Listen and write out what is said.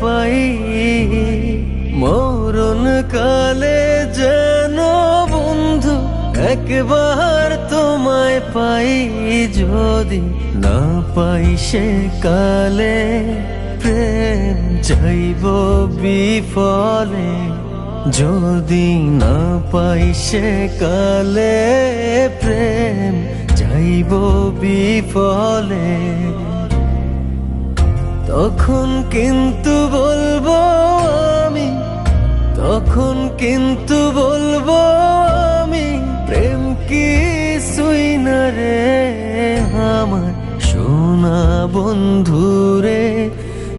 পাই, মরণ কালে যেন বন্ধু একবার তোমায় পাই। যদি না পাই সে কালে প্রেম যাইব বিফলে, যদি না পাই সে কালে প্রেম যাইব বিফলে। তখন কিন্তু বলবো আমি, তখন কিন্তু বলবো আমি, প্রেম কিছুই না রে আমার সোনা বন্ধু।